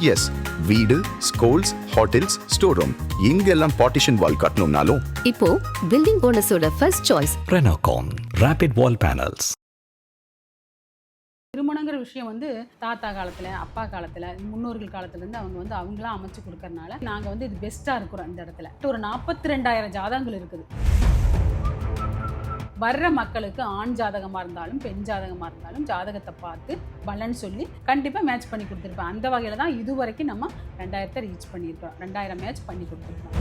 S, வீடு, schools, hotels, store room இங்கெல்லாம் partition wall கட்டணும்னாலும் இப்போ பில்டிங் ஓனர்ஸோட first choice Renocon Rapid Wall Panels. திருமணங்கிற விஷயம் வந்து தாத்தா காலத்தில், அப்பா காலத்தில், முன்னோர்கள் காலத்துலேருந்து அவங்க அவங்களாம் அமைச்சு கொடுக்கறனால நாங்கள் இது பெஸ்ட்டாக இருக்கிறோம். இந்த இடத்துல ஒரு 42,000 ஜாதகங்கள் இருக்குது. வர்ற மக்களுக்கு ஆண் ஜாதகமாக இருந்தாலும் பெண் ஜாதகமாக இருந்தாலும் ஜாதகத்தை பார்த்து பலன் சொல்லி கண்டிப்பாக மேட்ச் பண்ணி கொடுத்துருப்பேன். அந்த வகையில் தான் இது வரைக்கும் நம்ம 2000 ரீச் பண்ணியிருக்கிறோம். 2000 மேட்ச் பண்ணி கொடுத்துருக்கோம்.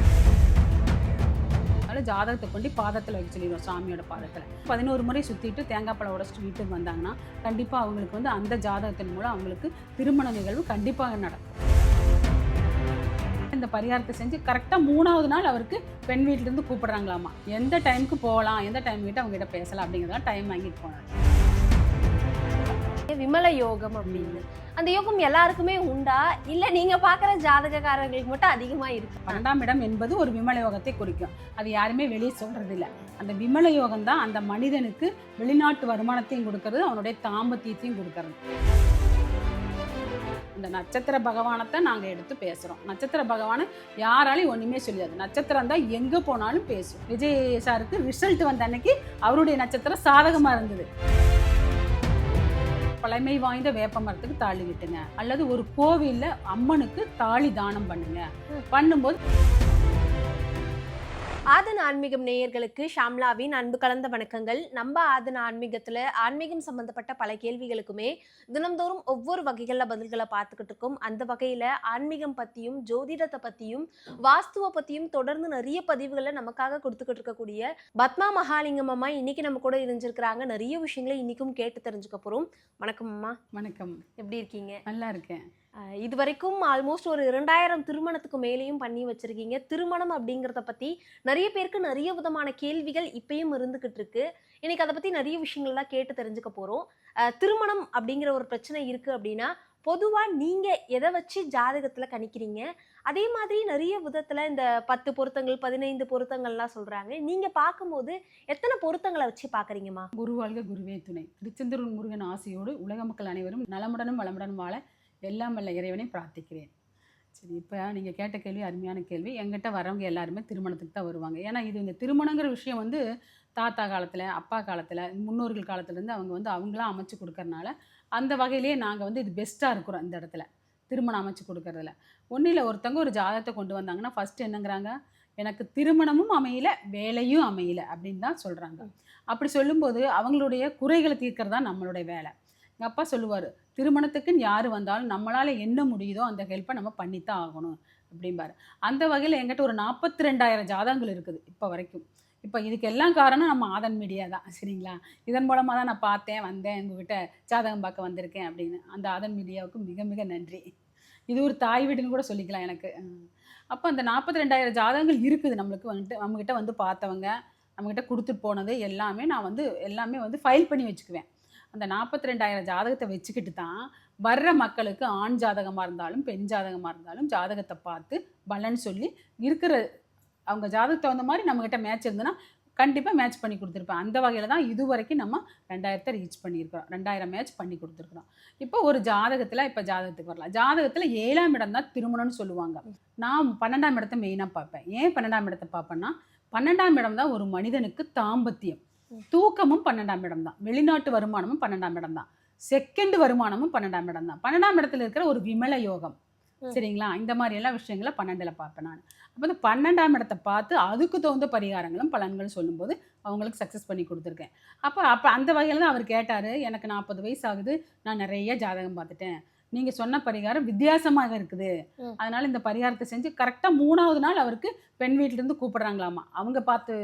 அதனால் ஜாதகத்தை கொண்டு பாதத்தில் வைக்க சொல்லிடுவோம். சாமியோட பாதத்தில் 11 முறை சுற்றிட்டு தேங்காய் பழம் உடச்சிட்டு வீட்டுக்கு வந்தாங்கன்னா கண்டிப்பாக அவங்களுக்கு அந்த ஜாதகத்தின் மூலம் அவங்களுக்கு திருமண நிகழ்வு கண்டிப்பாக நடக்கும். இந்த பரிகாரத்தை செஞ்சு கரெக்டாக 3வது நாள் அவருக்கு பெண் வீட்டிலேருந்து கூப்பிடுறாங்களாமா. எந்த டைமுக்கு போகலாம், எந்த டைம் கிட்ட அவங்ககிட்ட பேசலாம் அப்படிங்கிறதா டைம் வாங்கிட்டு போனாங்க. விமல யோகம் அப்படின்னு அந்த யோகம் எல்லாருக்குமே உண்டா, இல்ல நீங்க பாக்குற ஜாதகக்காரர்களுக்கு மட்டும் அதிகமா இருக்கு? 12ஆம் இடம் என்பது ஒரு விமல யோகத்தை குறிக்கும். அது யாருமே வெளியே சொல்றது இல்லை. அந்த விமல யோகம் தான் அந்த மனிதனுக்கு வெளிநாட்டு வருமானத்தையும் கொடுக்கறது, அவனுடைய தாம்பத்தியத்தையும் கொடுக்கறது. இந்த நட்சத்திர பகவானத்தை நாங்கள் எடுத்து பேசுகிறோம். நட்சத்திர பகவானை யாராலையும் ஒன்றுமே சொல்லியாது. நட்சத்திரம் தான் எங்கே போனாலும் பேசும். விஜய் சாருக்கு ரிசல்ட் வந்த அன்னைக்கு அவருடைய நட்சத்திரம் சாதகமாக இருந்தது. பழமை வாய்ந்த வேப்ப மரத்துக்கு தாலி விட்டுங்க, அல்லது ஒரு கோவில்ல அம்மனுக்கு தாலி தானம் பண்ணுங்க. பண்ணும்போது ஆதன் ஆன்மீகம் நேயர்களுக்கு ஷாம்லாவின் அன்பு கலந்த வணக்கங்கள். நம்ம ஆதன் ஆன்மீகத்துல ஆன்மீகம் சம்பந்தப்பட்ட பல கேள்விகளுக்குமே தினம்தோறும் ஒவ்வொரு வகைகளில் பதில்களை பார்த்துக்கிட்டு இருக்கோம். அந்த வகையில ஆன்மீகம் பத்தியும் ஜோதிடத்தை பத்தியும் வாஸ்துவை பத்தியும் தொடர்ந்து நிறைய பதிவுகளை நமக்காக கொடுத்துக்கிட்டு இருக்கக்கூடிய பத்மா மகாலிங்கம் அம்மா இன்னைக்கு நம்ம கூட இருந்திருக்கிறாங்க. நிறைய விஷயங்களை இன்னைக்கும் கேட்டு தெரிஞ்சுக்க போறோம். வணக்கம் அம்மா. வணக்கம். எப்படி இருக்கீங்க? நல்லா இருக்கேன். இது வரைக்கும் ஆல்மோஸ்ட் ஒரு 2000 திருமணத்துக்கு மேலேயும் பண்ணி வச்சிருக்கீங்க. திருமணம் அப்படிங்கிறத பத்தி நிறைய பேருக்கு நிறைய விதமான கேள்விகள் இப்பயும் இருந்துகிட்டு இருக்கு. இன்னைக்கு அதை பத்தி நிறைய விஷயங்கள்லாம் கேட்டு தெரிஞ்சுக்க போறோம். திருமணம் அப்படிங்கிற ஒரு பிரச்சனை இருக்கு அப்படின்னா பொதுவா நீங்க எதை வச்சு ஜாதகத்துல கணிக்கிறீங்க? அதே மாதிரி நிறைய விதத்துல இந்த 10 பொருத்தங்கள் 15 பொருத்தங்கள்லாம் சொல்றாங்க. நீங்க பார்க்கும்போது எத்தனை பொருத்தங்களை வச்சு பாக்குறீங்கம்மா? குருவாழ்க குருவே துணை. திருச்செந்தூர் முருகன் ஆசையோடு உலக மக்கள் அனைவரும் நலமுடனும் வளமுடனும் வாழ எல்லாம் வல்ல இறைவனை பிரார்த்திக்கிறேன். சரி, இப்போ நீங்கள் கேட்ட கேள்வி அருமையான கேள்வி. எங்கிட்ட வரவங்க எல்லாருமே திருமணத்துக்கு தான் வருவாங்க. ஏன்னா இந்த திருமணங்கிற விஷயம் தாத்தா காலத்தில், அப்பா காலத்தில், முன்னோர்கள் காலத்துலேருந்து அவங்க அவங்களாம் அமைச்சு கொடுக்கறனால அந்த வகையிலேயே நாங்கள் இது பெஸ்ட்டாக இருக்கிறோம். இந்த இடத்துல திருமணம் அமைச்சு கொடுக்கறதுல ஒன்றும் இல்லை. ஒருத்தவங்க ஒரு ஜாதகத்தை கொண்டு வந்தாங்கன்னா ஃபஸ்ட்டு என்னங்கிறாங்க, எனக்கு திருமணமும் அமையல, வேலையும் அமையல அப்படின்னு தான் சொல்கிறாங்க. அப்படி சொல்லும்போது அவங்களுடைய குறைகளை தீர்க்கறது தான் நம்மளுடைய வேலை. எங்கள் அப்பா சொல்லுவார், திருமணத்துக்குன்னு யார் வந்தாலும் நம்மளால் என்ன முடியுதோ அந்த ஹெல்ப்பை நம்ம பண்ணித்தான் ஆகணும் அப்படிம்பார். அந்த வகையில் எங்கிட்ட ஒரு 42,000 ஜாதகங்கள் இருக்குது இப்போ வரைக்கும். இப்போ இதுக்கு எல்லாம் காரணம் நம்ம ஆதன் மீடியா தான். சரிங்களா? இதன் மூலமாக தான் நான் பார்த்தேன், வந்தேன், உங்ககிட்ட ஜாதகம் பார்க்க வந்திருக்கேன் அப்படின்னு. அந்த ஆதன் மீடியாவுக்கு மிக மிக நன்றி. இது ஒரு தாய் வீடுன்னு கூட சொல்லிக்கலாம் எனக்கு. அப்போ அந்த 42,000 ஜாதகங்கள் இருக்குது நம்மளுக்கு நம்மக்கிட்ட பார்த்தவங்க, நம்மக்கிட்ட கொடுத்துட்டு போனது எல்லாமே நான் எல்லாமே ஃபைல் பண்ணி வச்சுக்குவேன். அந்த 42,000 ஜாதகத்தை வச்சுக்கிட்டு தான் வர்ற மக்களுக்கு ஆண் ஜாதகமாக இருந்தாலும் பெண் ஜாதகமாக இருந்தாலும் ஜாதகத்தை பார்த்து பலன் சொல்லி இருக்கிற அவங்க ஜாதகத்தை தகுந்த மாதிரி நம்மக்கிட்ட மேட்ச் இருந்ததுன்னா கண்டிப்பாக மேட்ச் பண்ணி கொடுத்துருப்பேன். அந்த வகையில் தான் இது வரைக்கும் நம்ம 2000 ரீச் பண்ணியிருக்கிறோம். 2000 மேட்ச் பண்ணி கொடுத்துருக்குறோம். இப்போ ஒரு ஜாதகத்தில் ஜாதகத்துக்கு வரலாம். ஜாதகத்தில் 7ஆம் இடம் தான் திருமணம்னு சொல்லுவாங்க. நான் 12ஆம் இடத்தை மெயினாக பார்ப்பேன். ஏன் 12ஆம் இடத்தை பார்ப்பேன்னா 12ஆம் இடம் தான் ஒரு மனிதனுக்கு தாம்பத்தியம். தூக்கமும் 12ஆம் இடம் தான். வெளிநாட்டு வருமானமும் 12ஆம் இடம் தான். செகண்ட் வருமானமும் 12ஆம் இடம் தான். 12ஆம் இடத்துல இருக்கிற ஒரு விமல யோகம். சரிங்களா? இந்த மாதிரி எல்லாம் விஷயங்களை 12ல் பார்ப்பேன் நான். அப்போ 12ஆம் இடத்தை பார்த்து அதுக்கு தகுந்த பரிகாரங்களும் பலன்களும் சொல்லும்போது அவங்களுக்கு சக்ஸஸ் பண்ணி கொடுத்துருக்கேன். அப்போ அந்த வகையில் தான் அவர் கேட்டார், எனக்கு 40 வயசு ஆகுது, நான் நிறைய ஜாதகம் பார்த்துட்டேன், நீங்கள் சொன்ன பரிகாரம் வித்தியாசமாக இருக்குது, அதனால் இந்த பரிகாரத்தை செஞ்சு கரெக்டாக 3வது நாள் அவருக்கு பெண் வீட்டிலேருந்து கூப்பிட்றாங்களாமா. அவங்க பார்த்து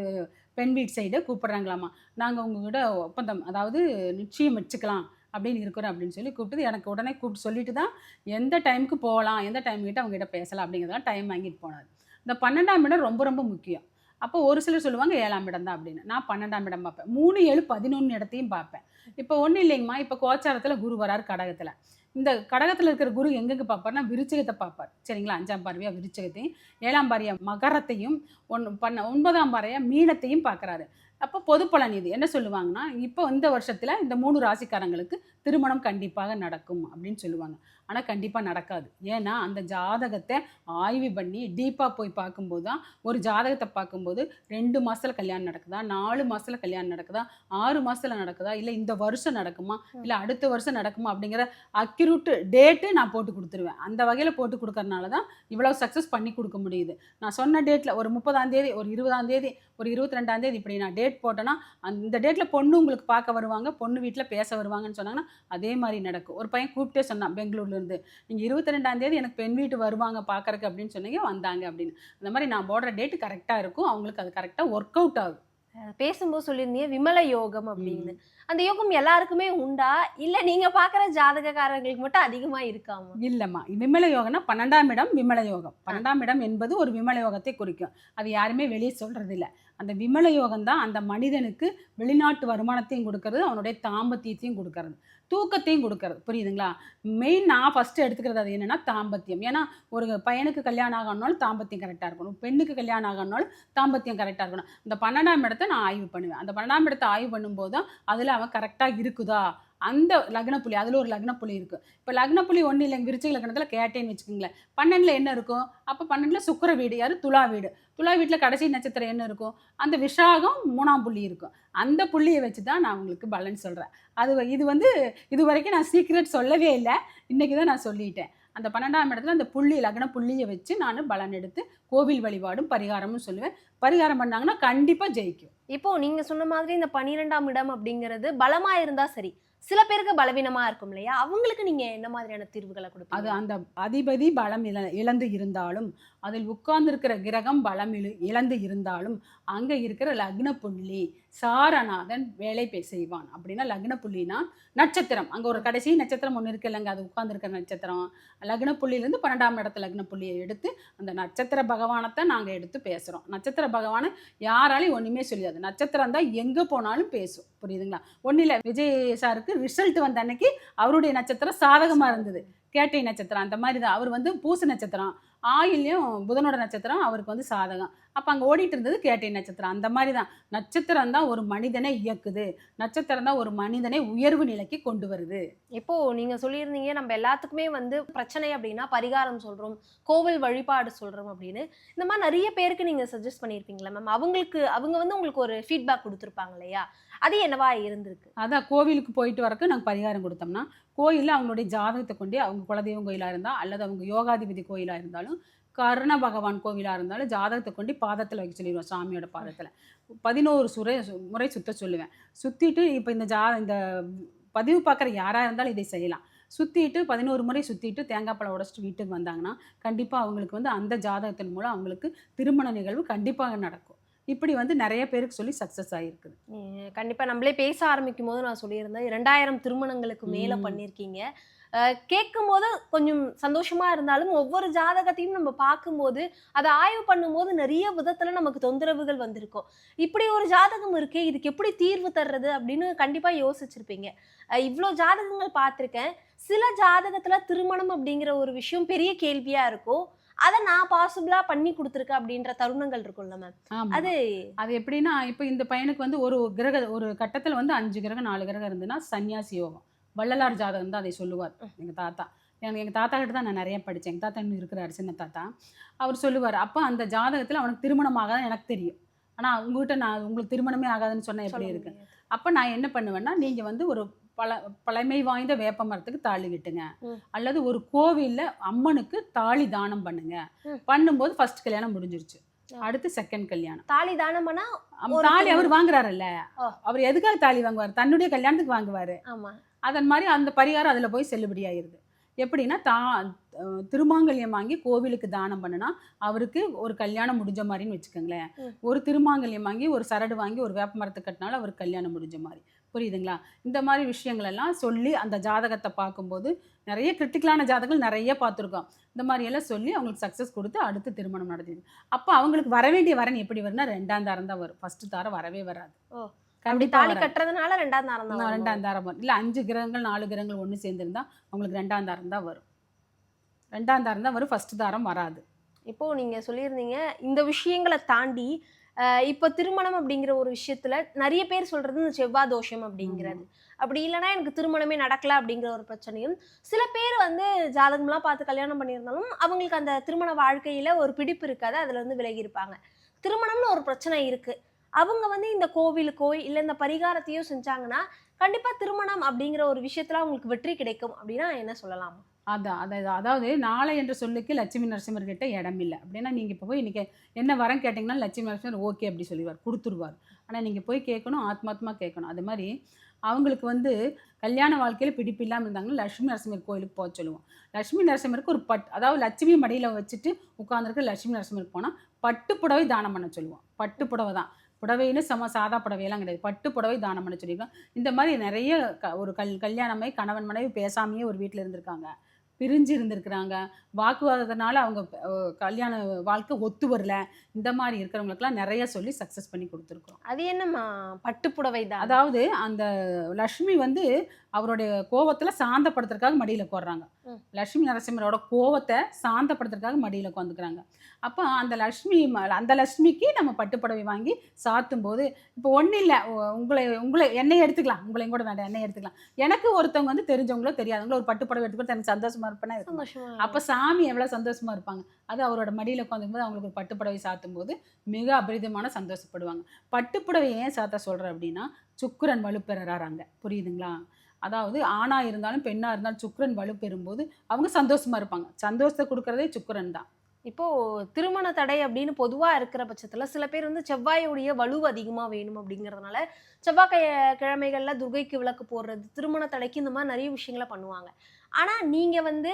பெண் வீட் சைடை கூப்பிட்றாங்களாமா. நாங்கள் உங்ககிட்ட ஒப்பந்தம், அதாவது நிச்சயம் வச்சுக்கலாம் அப்படின்னு இருக்கிறோம் அப்படின்னு சொல்லி கூப்பிட்டு எனக்கு உடனே கூப்பிட்டு சொல்லிட்டு தான் எந்த டைமுக்கு போகலாம், எந்த டைம்கிட்ட அவங்ககிட்ட பேசலாம் அப்படிங்கிறதெல்லாம் டைம் வாங்கிட்டு போனார். இந்த 12ஆம் இடம் ரொம்ப ரொம்ப முக்கியம். அப்போ ஒரு சிலர் சொல்லுவாங்க 7ஆம் இடம் தான் அப்படின்னு. நான் 12ஆம் இடம் பார்ப்பேன். 3, 7, 11 இடத்தையும் பார்ப்பேன். இப்போ ஒன்றும் இல்லைங்கம்மா, இப்போ கோச்சாரத்தில் குரு வரார் கடகத்தில். இந்த கடகத்தில் இருக்கிற குரு எங்கெங்கே பார்ப்பார்னா விருச்சிகத்தை பார்ப்பார். சரிங்களா? 5ஆம் பார்வையாக விருச்சிகத்தையும், 7ஆம் பார்வையாக மகரத்தையும், 9ஆம் பார்வையாக மீனத்தையும் பார்க்குறாரு. அப்போ பொது பலன் இது என்ன சொல்லுவாங்கன்னா, இப்போ இந்த வருஷத்தில் இந்த 3 ராசிக்காரங்களுக்கு திருமணம் கண்டிப்பாக நடக்கும் அப்படின்னு சொல்லுவாங்க. ஆனால் கண்டிப்பாக நடக்காது. ஏன்னா அந்த ஜாதகத்தை ஆய்வு பண்ணி டீப்பாக போய் பார்க்கும்போது தான், ஒரு ஜாதகத்தை பார்க்கும்போது 2 மாதத்தில் கல்யாணம் நடக்குதா, 4 மாதத்தில் கல்யாணம் நடக்குதா, 6 மாதத்தில் நடக்குதா, இல்லை இந்த வருஷம் நடக்குமா, இல்லை அடுத்த வருஷம் நடக்குமா அப்படிங்கிற அக்யூரேட் டேட்டு நான் போட்டு கொடுத்துருவேன். அந்த வகையில் போட்டு கொடுக்கறனால தான் இவ்வளோ சக்ஸஸ் பண்ணி கொடுக்க முடியுது. நான் சொன்ன டேட்டில் ஒரு 30ஆம் தேதி, ஒரு 20ஆம் தேதி, ஒரு 22ஆம் தேதி இப்படி நான் டேட் போட்டேன்னா அந்த டேட்டில் பொண்ணு உங்களுக்கு பார்க்க வருவாங்க, பொண்ணு வீட்டில் பேச வருவாங்கன்னு சொன்னாங்கன்னா அதே மாதிரி நடக்கும். ஒரு பையன் கூப்பிட்டே சொன்னான் பெங்களூர்லேருந்து, நீங்கள் 22ஆம் தேதி எனக்கு பெண் வீட்டு வருவாங்க பார்க்கறக்கு அப்படின்னு சொன்னீங்க, வந்தாங்க அப்படின்னு. அந்த மாதிரி நான் போடுற டேட்டு கரெக்டாக இருக்கும், அவங்களுக்கு அது கரெக்டாக ஒர்க் அவுட் ஆகும். பேசும்போது சொல்லியிருந்தீங்க விமல யோகம் அப்படின்னு. அந்த யோகம் எல்லாருக்குமே உண்டா, இல்ல நீங்க பாக்குற ஜாதகக்காரங்களுக்கு மட்டும் அதிகமா இருக்காமா? இல்லைம்மா, விமல யோகம்னா 12ஆம் இடம் விமல யோகம். 12ஆம் இடம் என்பது ஒரு விமல யோகத்தை குறிக்கும். அது யாருமே வெளியே சொல்றது இல்லை. அந்த விமல யோகம் தான் அந்த மனிதனுக்கு வெளிநாட்டு வருமானத்தையும் கொடுக்கறது, அவனுடைய தாம்பத்தியத்தையும் கொடுக்கறது, தூக்கத்தையும் கொடுக்கறது. புரியுதுங்களா? மெயின் நான் ஃபஸ்ட்டு எடுத்துக்கிறது அது என்னென்னா தாம்பத்தியம். ஏன்னா ஒரு பையனுக்கு கல்யாணம் ஆகணும்னாலும் தாம்பத்தியம் கரெக்டாக இருக்கணும், பெண்ணுக்கு கல்யாணம் ஆகணும்னாலும் தாம்பத்தியம் கரெக்டாக இருக்கணும். அந்த 12ஆம் இடத்தை நான் ஆய்வு பண்ணுவேன். அந்த 12ஆம் இடத்தை ஆய்வு பண்ணும்போது தான் அதில் அவன் கரெக்டாக இருக்குதா, அந்த லக்னப்புள்ளி, அதில் ஒரு லக்னப்புள்ளி இருக்குது. இப்போ லக்னப்புள்ளி ஒன்றும் இல்லைங்க, விருச்சிக லக்னத்தில் கேட்டேன்னு வச்சுக்கோங்களேன். 12ல் என்ன இருக்கும்? அப்போ 12ல் சுக்கிர வீடு யார்? துலா வீடு. துலா வீட்டில் கடைசி நட்சத்திரம் என்ன இருக்கும்? அந்த விஷாகம் 3ஆம் புள்ளி இருக்கும். அந்த புள்ளியை வச்சு தான் நான் உங்களுக்கு பலன் சொல்கிறேன். இது வரைக்கும் நான் சீக்ரெட் சொல்லவே இல்லை, இன்றைக்கி தான் நான் சொல்லிட்டேன். அந்த 12ஆம் இடத்துல அந்த புள்ளி, லக்ன புள்ளியை வச்சு நான் பலன் எடுத்து கோவில் வழிபாடும் பரிகாரமும் சொல்லுவேன். பரிகாரம் பண்ணாங்கன்னா கண்டிப்பாக ஜெயிக்கும். இப்போ நீங்க சொன்ன மாதிரி இந்த 12ஆம் இடம் அப்படிங்கிறது பலமா இருந்தா சரி, சில பேருக்கு பலவீனமா இருக்கும் இல்லையா, அவங்களுக்கு நீங்க என்ன மாதிரியான தீர்வுகளை கொடுப்பீங்க? அது அந்த அதிபதி பலம் இழந்து இருந்தாலும், அதில் உட்கார்ந்துருக்கிற கிரகம் பலம் இழந்து இருந்தாலும், அங்கே இருக்கிற லக்ன புள்ளி சாரநாதன் வேலை செய்வான். அப்படின்னா லக்ன புள்ளினா நட்சத்திரம், அங்கே ஒரு கடைசி நட்சத்திரம் ஒன்று இருக்கு இல்லைங்க, அது உட்கார்ந்துருக்கிற நட்சத்திரம். லக்ன புள்ளியிலேருந்து 12ஆம் இடத்துல லக்ன புள்ளியை எடுத்து அந்த நட்சத்திர பகவானத்தை நாங்கள் எடுத்து பேசுகிறோம். நட்சத்திர பகவானை யாராலையும் ஒன்றுமே சொல்லியாது. நட்சத்திரம் தான் எங்கே போனாலும் பேசும். புரியுதுங்களா? ஒன்றும் இல்லை, விஜய் சாருக்கு ரிசல்ட் வந்த அன்னைக்கு அவருடைய நட்சத்திரம் சாதகமாக இருந்தது, கேட்டை நட்சத்திரம். அந்த மாதிரி தான் அவர் பூச நட்சத்திரம், ஆயிலையும் புதனோட நட்சத்திரம் அவருக்கு சாதகம். அப்போ அங்கே ஓடிட்டு இருந்தது கேட்டை நட்சத்திரம். அந்த மாதிரி தான் நட்சத்திரம் தான் ஒரு மனிதனை இயக்குது, நட்சத்திரம் தான் ஒரு மனிதனை உயர்வு நிலைக்கு கொண்டு வருது. இப்போ நீங்க சொல்லியிருந்தீங்க நம்ம எல்லாத்துக்குமே பிரச்சனை அப்படின்னா பரிகாரம் சொல்றோம், கோவில் வழிபாடு சொல்றோம் அப்படின்னு. இந்த மாதிரி நிறைய பேருக்கு நீங்க சஜஸ்ட் பண்ணியிருப்பீங்களா மேம்? அவங்க உங்களுக்கு ஒரு ஃபீட்பேக் கொடுத்துருப்பாங்க இல்லையா, அது என்னவா இருந்திருக்கு? அதான் கோவிலுக்கு போயிட்டு வரக்கு நாங்கள் பரிகாரம் கொடுத்தோம்னா, கோயிலில் அவங்களுடைய ஜாதகத்தை கொண்டு, அவங்க குலதெய்வம் கோயிலாக இருந்தால் அல்லது அவங்க யோகாதிபதி கோயிலாக இருந்தாலும், கர்ண பகவான் கோவிலாக இருந்தாலும் ஜாதகத்தை கொண்டு பாதத்தில் வைக்க சொல்லிடுவோம். சாமியோட பாதத்தில் 11 முறை சுற்ற சொல்லுவேன். சுற்றிட்டு இப்போ இந்த பதிவு பார்க்குற யாராக இருந்தாலும் இதை செய்யலாம். சுற்றிட்டு 11 முறை சுற்றிட்டு தேங்காய் பழம் உடச்சிட்டு வீட்டுக்கு வந்தாங்கன்னா கண்டிப்பாக அவங்களுக்கு அந்த ஜாதகத்தின் மூலம் அவங்களுக்கு திருமண நிகழ்வு கண்டிப்பாக நடக்கும். இப்படி நிறைய பேருக்கு சொல்லி சக்ஸஸ் ஆகிருக்குது. கண்டிப்பாக நம்மளே பேச ஆரம்பிக்கும் போது நான் சொல்லியிருந்தேன் 2000 திருமணங்களுக்கு மேலே பண்ணியிருக்கீங்க. கேட்கும் போது கொஞ்சம் சந்தோஷமா இருந்தாலும் ஒவ்வொரு ஜாதகத்தையும் நம்ம பார்க்கும்போது அதை ஆய்வு பண்ணும்போது நிறைய விதத்துல நமக்கு தொந்தரவுகள் வந்திருக்கும். இப்படி ஒரு ஜாதகம் இருக்கே, இதுக்கு எப்படி தீர்வு தர்றது அப்படின்னு கண்டிப்பா யோசிச்சிருப்பீங்க. இவ்வளோ ஜாதகங்கள் பார்த்துருக்கேன். சில ஜாதகத்துல திருமணம் அப்படிங்கிற ஒரு விஷயம் பெரிய கேள்வியா இருக்கும், அதை நான் பாசிபிளா பண்ணி கொடுத்துருக்கேன் அப்படின்ற தருணங்கள் இருக்கும்ல மேம்? அது எப்படின்னா, இப்போ இந்த பையனுக்கு ஒரு கட்டத்தில் 5 கிரகம் 4 கிரகம் இருந்துன்னா சன்னியாசி யோகம். வள்ளலார் ஜாதகம் தான் அதை சொல்லுவார் எங்கள் தாத்தா. எங்கள் தாத்தா கிட்ட தான் நான் நிறைய படித்தேன். எங்கள் தாத்தா இன்னும் இருக்கிறார், சின்ன தாத்தா. அவர் சொல்லுவார், அப்போ அந்த ஜாதகத்தில் அவனுக்கு திருமணம் ஆகாதுன்னு எனக்கு தெரியும். ஆனால் உங்கள்கிட்ட நான் உங்களுக்கு திருமணமே ஆகாதுன்னு சொன்னால் எப்படி இருக்கு? அப்போ நான் என்ன பண்ணுவேன்னா, நீங்கள் ஒரு பழமை வாய்ந்த வேப்ப மரத்துக்கு தாலி கட்டுங்க, அல்லது ஒரு கோவிலில் அம்மனுக்கு தாலி தானம் பண்ணுங்க. பண்ணும்போது ஃபர்ஸ்ட் கல்யாணம் முடிஞ்சிருச்சு, அடுத்து செகண்ட் கல்யாணம். தாலி தானம் பண்ணா தாலி அவர் வாங்குறாருல்ல, அவர் எதுக்காக தாலி வாங்குவார்? தன்னுடைய கல்யாணத்துக்கு வாங்குவாரு. அதன் மாதிரி அந்த பரிகாரம் அதில் போய் செல்லுபடியாயிருது. எப்படின்னா திருமாங்கல்யம் வாங்கி கோவிலுக்கு தானம் பண்ணுனா அவருக்கு ஒரு கல்யாணம் முடிஞ்ச மாதிரின்னு வச்சுக்கோங்களேன். ஒரு திருமாங்கல்யம் வாங்கி ஒரு சரடு வாங்கி ஒரு வேப்ப மரத்தை கட்டினாலும் அவருக்கு கல்யாணம் முடிஞ்ச மாதிரி. புரியுதுங்களா? இந்த மாதிரி விஷயங்கள் எல்லாம் சொல்லி அந்த ஜாதகத்தை பார்க்கும்போது நிறைய கிரிட்டிக்கலான ஜாதகங்கள் நிறைய பார்த்துருக்கோம். இந்த மாதிரி எல்லாம் சொல்லி அவங்களுக்கு சக்ஸஸ் கொடுத்து அடுத்து திருமணம் நடத்திது. அப்போ அவங்களுக்கு வர வேண்டிய வரன் எப்படி வரும்னா 2ஆம் தாரம் தான் வரும், ஃபர்ஸ்ட் தாரம் வரவே வராது. தாலி கட்டுறதுனால 2ஆம் தாரம் தான். 2ஆம் தாரம் வரும். இல்லை 5 கிரகங்கள் 4 கிரகங்கள் ஒன்று சேர்ந்துருந்தா அவங்களுக்கு 2ஆம் தாரம் தான் வரும். 2ஆம் தாரம் தான் வரும், ஃபர்ஸ்ட் தாரம் வராது. இப்போ நீங்க சொல்லியிருந்தீங்க இந்த விஷயங்களை தாண்டி இப்போ திருமணம் அப்படிங்கிற ஒரு விஷயத்துல நிறைய பேர் சொல்றது இந்த செவ்வாய் தோஷம் அப்படிங்கிறது. அப்படி இல்லைன்னா எனக்கு திருமணமே நடக்கல அப்படிங்கிற ஒரு பிரச்சனையும், சில பேர் வந்து ஜாதகம்லாம் பார்த்து கல்யாணம் பண்ணியிருந்தாலும் அவங்களுக்கு அந்த திருமண வாழ்க்கையில ஒரு பிடிப்பு இருக்காது, அதுல வந்து விலகி இருப்பாங்க. திருமணம்னு ஒரு பிரச்சனை இருக்கு, அவங்க வந்து இந்த கோவிலுக்கோ இல்ல இந்த பரிகாரத்தையோ செஞ்சாங்கன்னா கண்டிப்பா திருமணம் அப்படிங்கிற ஒரு விஷயத்துல அவங்களுக்கு வெற்றி கிடைக்கும் அப்படின்னா என்ன சொல்லலாம்? அதாவது நாளை என்ற சொல்லுக்கு லட்சுமி நரசிம்மர் கிட்ட இடம் இல்லை அப்படின்னா, நீங்கள் இப்போ போய் இன்றைக்கி என்ன வரம் கேட்டிங்கன்னா லட்சுமி நரசிம்மர் ஓகே அப்படி சொல்லிடுவார், கொடுத்துருவார். ஆனால் நீங்கள் போய் கேட்கணும், ஆத்மாத்மா கேட்கணும். அது மாதிரி அவங்களுக்கு வந்து கல்யாண வாழ்க்கையில் பிடிப்பு இல்லாமல் இருந்தாங்கன்னா லட்சுமி நரசிம்மர் கோயிலுக்கு போக சொல்லுவோம். லட்சுமி நரசிம்மருக்கு ஒரு அதாவது லட்சுமி மடியில் வச்சுட்டு உட்காந்துருக்க லட்சுமி நரசிம்மருக்கு போனால் பட்டு புடவை தானம் பண்ண சொல்லுவோம். பட்டு புடவை தான், புடவைன்னு சாதா புடவையெல்லாம் கிடையாது, பட்டு புடவை தானம் பண்ண சொல்லியிருக்கோம். இந்த மாதிரி நிறைய ஒரு கல்யாணமாய் கணவன் மனைவி பேசாமையே ஒரு வீட்டில் இருந்திருக்காங்க, பிரிஞ்சு இருந்திருக்கிறாங்க, வாக்குவாதத்தினால அவங்க கல்யாண வாழ்க்கை ஒத்து வரல, இந்த மாதிரி இருக்கிறவங்களுக்குலாம் நிறைய சொல்லி சக்ஸஸ் பண்ணி கொடுத்துருக்கோம். அது என்னம்மா பட்டுப்புடவை தான்? அதாவது அந்த லக்ஷ்மி வந்து அவருடைய கோவத்தில் சாந்தப்படுத்துறதுக்காக மடியில் உட்காடுறாங்க. லக்ஷ்மி நரசிம்மரோட கோவத்தை சாந்தப்படுத்துறதுக்காக மடியில் உட்காந்துக்கிறாங்க. அப்போ அந்த லக்ஷ்மிக்கு நம்ம பட்டுப்புடவை வாங்கி சாத்தும் போது இப்போ ஒன்றும் இல்லை, உங்களை என்னையை எடுத்துக்கலாம், உங்களையும் கூட வேண்டாம், என்னையை எடுத்துக்கலாம். எனக்கு ஒருத்தவங்க வந்து தெரிஞ்சவங்களோ தெரியாதவங்களோ ஒரு பட்டுப்புடவை எடுத்துக்கிட்டு எனக்கு சந்தோஷமா இருப்பேன்னா சந்தோஷமா. அப்போ சாமி எவ்வளோ சந்தோஷமா இருப்பாங்க. அது அவரோட மடியில் உட்காந்துக்கும் போது அவங்களுக்கு ஒரு பட்டுப்புடவை சாத்தும் போது மிக அபரிதமான சந்தோஷப்படுவாங்க. பட்டுப்புடவை ஏன் சாத்த சொல்கிறேன் அப்படின்னா, சுக்கிரன் வலுப்பெறாங்க, புரியுதுங்களா? அதாவது ஆணாக இருந்தாலும் பெண்ணாக இருந்தாலும் சுக்கிரன் வலுப்பெறும்போது அவங்க சந்தோஷமா இருப்பாங்க. சந்தோஷத்தை கொடுக்கறதே சுக்கிரன் தான். இப்போ திருமண தடை அப்படின்னு பொதுவா இருக்கிற பட்சத்துல சில பேர் வந்து செவ்வாயுடைய வலு அதிகமா வேணும் அப்படிங்கறதுனால செவ்வாய் கிழமைகள்ல துர்கைக்கு விளக்கு போடுறது, திருமண தடைக்கு இந்த மாதிரி நிறைய விஷயங்களை பண்ணுவாங்க. ஆனா நீங்க வந்து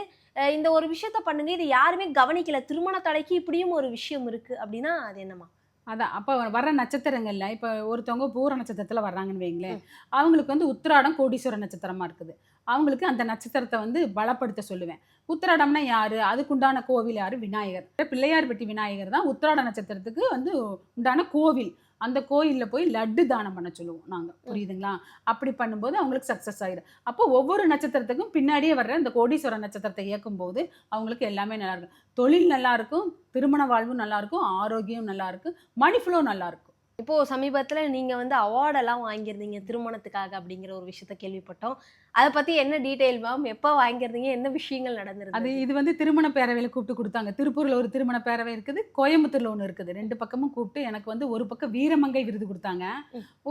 இந்த ஒரு விஷயத்த பண்ணுங்க, இது யாருமே கவனிக்கல, திருமண தடைக்கு இப்படியும் ஒரு விஷயம் இருக்கு அப்படின்னா அது என்னமா? அதான் அப்போ வர்ற நட்சத்திரங்கள்ல இப்போ ஒருத்தவங்க பூர நட்சத்திரத்தில் வர்றாங்கன்னு வைங்களேன், அவங்களுக்கு வந்து உத்திராடம் கோடீஸ்வர நட்சத்திரமா இருக்குது. அவங்களுக்கு அந்த நட்சத்திரத்தை வந்து பலப்படுத்த சொல்லுவேன். உத்திராடம்னா யாரு, அதுக்குண்டான கோவில் யாரு, விநாயகர். பிள்ளையார்பட்டி விநாயகர் தான் உத்திராட நட்சத்திரத்துக்கு வந்து உண்டான கோவில். அந்த கோயிலில் போய் லட்டு தானம் பண்ண சொல்லுவோம் நாங்கள், புரியுதுங்களா? அப்படி பண்ணும்போது அவங்களுக்கு சக்ஸஸ் ஆகிடும். அப்போ ஒவ்வொரு நட்சத்திரத்துக்கும் பின்னாடியே வர்ற இந்த கோடீஸ்வர நட்சத்திரத்தை இயக்கும்போது அவங்களுக்கு எல்லாமே நல்லாயிருக்கும். தொழில் நல்லாயிருக்கும், திருமண வாழ்வும் நல்லாயிருக்கும், ஆரோக்கியம் நல்லாயிருக்கும், மணி ஃப்ளோ நல்லாயிருக்கும். இப்போ சமீபத்துல நீங்க வந்து அவார்டெல்லாம் வாங்கியிருந்தீங்க திருமணத்துக்காக அப்படிங்கிற ஒரு விஷயத்த கேள்விப்பட்டோம். அதை பத்தி என்ன டீட்டெயில் மேம், எப்போ வாங்கியிருந்தீங்க, என்ன விஷயங்கள் நடந்திருக்கு? இது வந்து திருமண பேரவையில் கூப்பிட்டு கொடுத்தாங்க. திருப்பூரில் ஒரு திருமண பேரவை இருக்குது, கோயம்புத்தூரில் ஒன்று இருக்குது. 2 பக்கமும் கூப்பிட்டு எனக்கு வந்து ஒரு பக்கம் வீரமங்கை விருது கொடுத்தாங்க,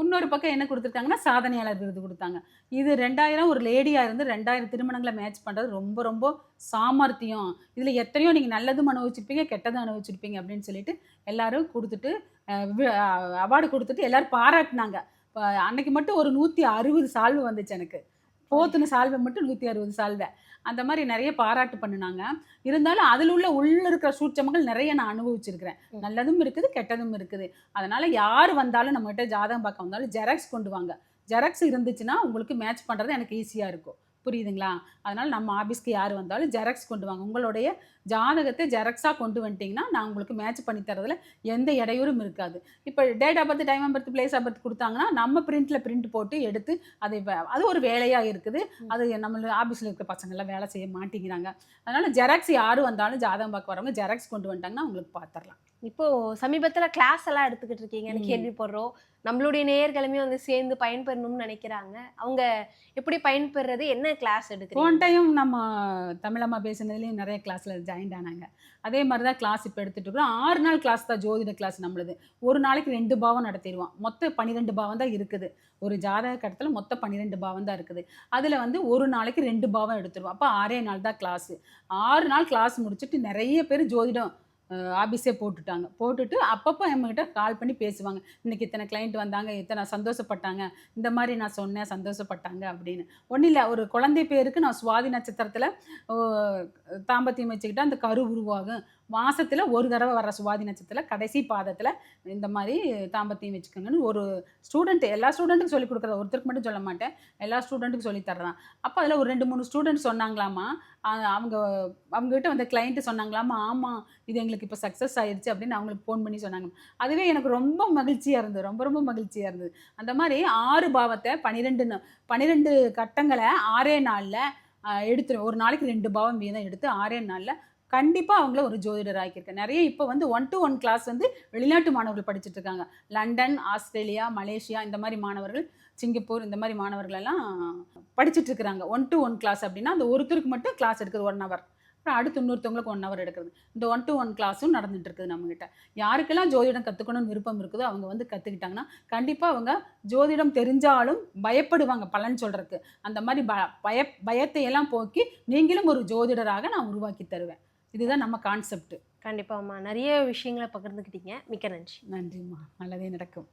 இன்னொரு பக்கம் என்ன கொடுத்துருக்காங்கன்னா சாதனையாளர் விருது கொடுத்தாங்க. இது 2000 ஒரு லேடியாக இருந்து 2000 திருமணங்களை மேட்ச் பண்ணுறது ரொம்ப ரொம்ப சாமர்த்தியம். இதில் எத்தனையோ நீங்கள் நல்லதும் அனுபவிச்சிருப்பீங்க, கெட்டதும் அனுபவிச்சிருப்பீங்க அப்படின்னு சொல்லிட்டு எல்லாரும் கொடுத்துட்டு அவார்டு கொடுத்துட்டு எல்லாரும் பாராட்டினாங்க. அன்னைக்கு மட்டும் ஒரு 160 சால்வை வந்துச்சு எனக்கு. போத்துன சால்வை மட்டும் 160 சால்வை. அந்த மாதிரி நிறைய பாராட்டு பண்ணினாங்க. இருந்தாலும் அதில் உள்ள இருக்கிற சூட்சமங்கள் நிறைய நான் அனுபவிச்சிருக்கிறேன். நல்லதும் இருக்குது, கெட்டதும் இருக்குது. அதனால யார் வந்தாலும் நம்மகிட்ட ஜாதகம் பார்க்க வந்தாலும் ஜெராக்ஸ் கொண்டு வாங்க. ஜெராக்ஸ் இருந்துச்சுன்னா உங்களுக்கு மேட்ச் பண்ணுறது எனக்கு ஈஸியாக இருக்கும், புரியுதுங்களா? அதனால் நம்ம ஆஃபீஸ்க்கு யார் வந்தாலும் ஜெராக்ஸ் கொண்டு வாங்க. உங்களுடைய ஜாதகத்தை ஜெராக்ஸாக கொண்டு வந்துட்டிங்கன்னா நான் உங்களுக்கு மேட்ச் பண்ணி தரதில் எந்த இடையூறும் இருக்காது. இப்போ date of birth, time of birth, place of birth கொடுத்தாங்கன்னா நம்ம பிரிண்ட் போட்டு எடுத்து அது ஒரு வேலையாக இருக்குது. அது நம்ம ஆஃபீஸில் இருக்கிற பசங்கள்லாம் வேலை செய்ய மாட்டேங்கிறாங்க. அதனால் ஜெராக்ஸ் யார் வந்தாலும் ஜாதகம் பார்க்க வரவங்க ஜெராக்ஸ் கொண்டு வந்துட்டாங்கன்னா உங்களுக்கு பார்த்துடலாம். இப்போ சமீபத்தில் கிளாஸ் எல்லாம் எடுத்துக்கிட்டு இருக்கீங்கன்னு கேள்விப்படுறோம். நம்மளுடைய நேயர்களுமே வந்து சேர்ந்து பயன்பெறணும்னு நினைக்கிறாங்க. அவங்க எப்படி பயன்பெறது, என்ன கிளாஸ் எடுக்கிறீங்க? போன டைம் நம்ம தமிழம்மா பேசுனதுலேயும் நிறைய கிளாஸில் ஜாயின் ஆனாங்க. அதே மாதிரி தான் கிளாஸ் இப்போ எடுத்துகிட்டு இருக்கிறோம். 6 நாள் கிளாஸ் தான் ஜோதிட கிளாஸ் நம்மளுது. ஒரு நாளைக்கு 2 பாவம் நடத்திடுவோம். மொத்தம் 12 பாவம் தான் இருக்குது. ஒரு ஜாதக கட்டத்தில் மொத்தம் 12 பாவம் தான் இருக்குது. அதில் வந்து ஒரு நாளைக்கு 2 பாவம் எடுத்துருவோம். அப்போ 6 நாள் தான் கிளாஸு. 6 நாள் கிளாஸ் முடிச்சுட்டு நிறைய பேர் ஜோதிடம் ஆஃபீஸே போட்டுட்டு அப்பப்போ நம்மகிட்ட கால் பண்ணி பேசுவாங்க. இன்றைக்கி இத்தனை கிளைண்ட் வந்தாங்க, இத்தனை சந்தோஷப்பட்டாங்க, இந்த மாதிரி நான் சொன்னேன் சந்தோஷப்பட்டாங்க அப்படின்னு. ஒன்றும் இல்லை, ஒரு குழந்தை பேருக்கு நான் சுவாதி நட்சத்திரத்தில் தாம்பத்தியம் வச்சுக்கிட்டால் அந்த கரு உருவாகும். மாதத்தில் ஒரு தடவை வர்ற சுவாதி நட்சத்திரத்தில் கடைசி பாதத்தில் இந்த மாதிரி தாம்பத்தியம் வச்சுக்கோங்கன்னு ஒரு ஸ்டூடெண்ட், எல்லா ஸ்டூடெண்ட்டுக்கும் சொல்லிக் கொடுக்குறது, ஒருத்தருக்கு மட்டும் சொல்ல மாட்டேன், எல்லா ஸ்டூடெண்ட்டுக்கும் சொல்லித்தர்றான். அப்போ அதில் ஒரு 2-3 ஸ்டூடெண்ட் சொன்னாங்களாமா, அவங்ககிட்ட வந்த கிளைண்ட்டு சொன்னாங்களாமா, ஆமாம் இது எங்களுக்கு இப்போ சக்ஸஸ் ஆயிடுச்சு அப்படின்னு அவங்களுக்கு ஃபோன் பண்ணி சொன்னாங்க. அதுவே எனக்கு ரொம்ப மகிழ்ச்சியாக இருந்தது, ரொம்ப ரொம்ப மகிழ்ச்சியாக இருந்தது. அந்த மாதிரி 6 பாவத்தை 12 கட்டங்களை 6 நாளில் எடுத்துருவேன். ஒரு நாளைக்கு 2 பாவம் வீதம் எடுத்து 6 நாளில் கண்டிப்பாக அவங்கள ஒரு ஜோதிடர் ஆக்கியிருக்கேன். நிறைய இப்போ வந்து 1-to-1 கிளாஸ் வந்து வெளிநாட்டு மாணவர்கள் படிச்சுட்டு இருக்காங்க. லண்டன், ஆஸ்திரேலியா, மலேசியா இந்த மாதிரி மாணவர்கள், சிங்கப்பூர் இந்த மாதிரி மாணவர்கள் எல்லாம் படிச்சுட்டு இருக்கிறாங்க. 1-to-1 கிளாஸ் அப்படின்னா அந்த ஒருத்தருக்கு மட்டும் கிளாஸ் எடுக்குது 1 hour. அப்புறம் அடுத்து இன்னொருத்தவங்களுக்கு 1 hour எடுக்கிறது. இந்த 1-to-1 கிளாஸும் நடந்துட்டு இருக்குது நம்மகிட்ட. யாருக்கெல்லாம் ஜோதிடம் கற்றுக்கணும்னு விருப்பம் இருக்குதோ அவங்க வந்து கற்றுக்கிட்டாங்கன்னா கண்டிப்பாக அவங்க ஜோதிடம் தெரிஞ்சாலும் பயப்படுவாங்க பலன் சொல்கிறதுக்கு. அந்த மாதிரி பயத்தை எல்லாம் போக்கி நீங்களும் ஒரு ஜோதிடராக நான் உருவாக்கி தருவேன். இதுதான் நம்ம கான்செப்ட். கண்டிப்பாம்மா, நிறைய விஷயங்களை பகிர்ந்துக்கிட்டீங்க. மிக்க நன்றி. நன்றிம்மா, நல்லதே நடக்கும்.